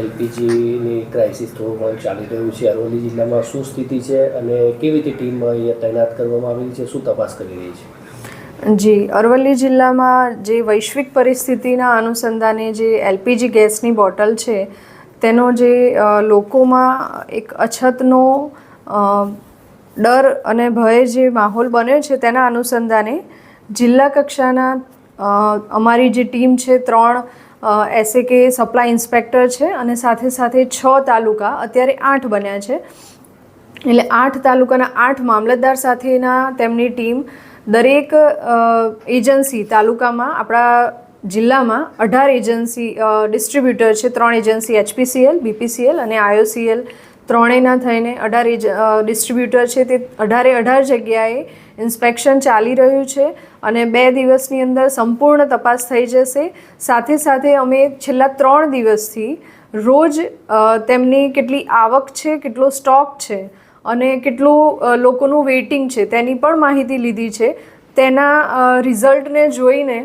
એલપીજીની crisis થોડું ઘણું ચાલી રહ્યું છે. અરવલ્લી જિલ્લામાં શું સ્થિતિ છે અને કેવી રીતે ટીમ અહીંયા તૈનાત કરવામાં આવેલી છે, શું તપાસ કરી રહી છે? જી, અરવલ્લી જિલ્લામાં જે વૈશ્વિક પરિસ્થિતિના અનુસંધાને જે એલપીજી ગેસની બોટલ છે તેનો જે લોકોમાં એક અછતનો ડર અને ભય જે માહોલ બન્યો છે તેના અનુસંધાને જિલ્લા કક્ષાના અમારી જે ટીમ છે 3 SAK સપ્લાય ઇન્સ્પેક્ટર છે અને સાથે સાથે 6 તાલુકા, અત્યારે 8 બન્યા છે. એટલે 8 તાલુકાના 8 મામલતદાર સાથેના તેમની ટીમ દરેક એજન્સી તાલુકામાં, આપણા જિલ્લામાં 18 એજન્સી ડિસ્ટ્રીબ્યુટર છે, 3 એજન્સી HPCL, BPCL અને IOCL, ત્રણેયના થઈને 18 ડિસ્ટ્રીબ્યુટર છે. તે 18 જગ્યાએ ઇન્સ્પેક્શન ચાલી રહ્યું છે અને 2 દિવસની અંદર સંપૂર્ણ તપાસ થઈ જશે. સાથે સાથે અમે છેલ્લા 3 દિવસથી રોજ તેમની કેટલી આવક છે, કેટલો સ્ટોક છે અને કેટલું લોકોનું વેઇટિંગ છે તેની પણ માહિતી લીધી છે. તેના રિઝલ્ટને જોઈને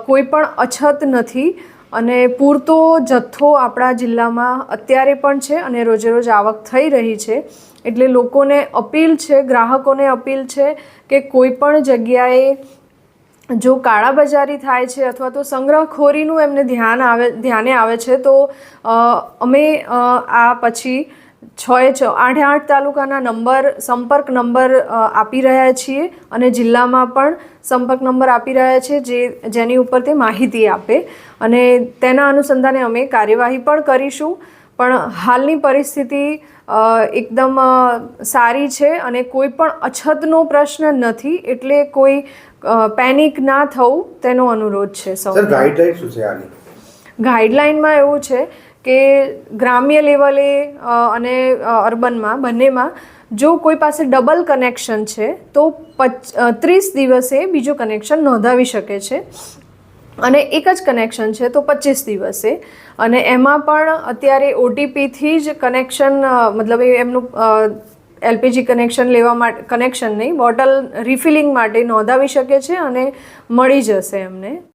કોઈ પણ અછત નથી અને પૂરતો જથ્થો આપણા જિલ્લામાં અત્યારે પણ છે અને રોજે રોજ આવક થઈ રહી છે. એટલે લોકોને અપીલ છે, ગ્રાહકોને અપીલ છે કે કોઈ પણ જગ્યાએ જો કાળાબજારી થાય છે અથવા તો સંગ્રહખોરીનું એમને ધ્યાને આવે છે તો અમે આ પછી 8 તાલુકાના સંપર્ક નંબર આપી રહ્યા છીએ અને જિલ્લામાં પણ સંપર્ક નંબર આપી રહ્યા છીએ જેની ઉપર તે માહિતી આપે અને તેના અનુસંધાને અમે કાર્યવાહી પણ કરીશું. પણ હાલની પરિસ્થિતિ એકદમ સારી છે અને કોઈ પણ અછતનો પ્રશ્ન નથી, એટલે કોઈ પેનિક ના થવું તેનો અનુરોધ છે સૌ. ગાઈડલાઈન શું છે આની? ગાઈડલાઇનમાં એવું છે કે ગ્રામ્ય લેવલે અને અર્બનમાં બંનેમાં જો કોઈ પાસે ડબલ કનેક્શન છે તો 30 દિવસે બીજું કનેક્શન નોંધાવી શકે છે અને એક જ કનેક્શન છે તો 25 દિવસે. અને એમાં પણ અત્યારે OTPથી જ કનેક્શન, મતલબ એમનું એલપીજી કનેક્શન લેવા માટે, કનેક્શન નહીં, બોટલ રિફિલિંગ માટે નોંધાવી શકે છે અને મળી જશે એમને.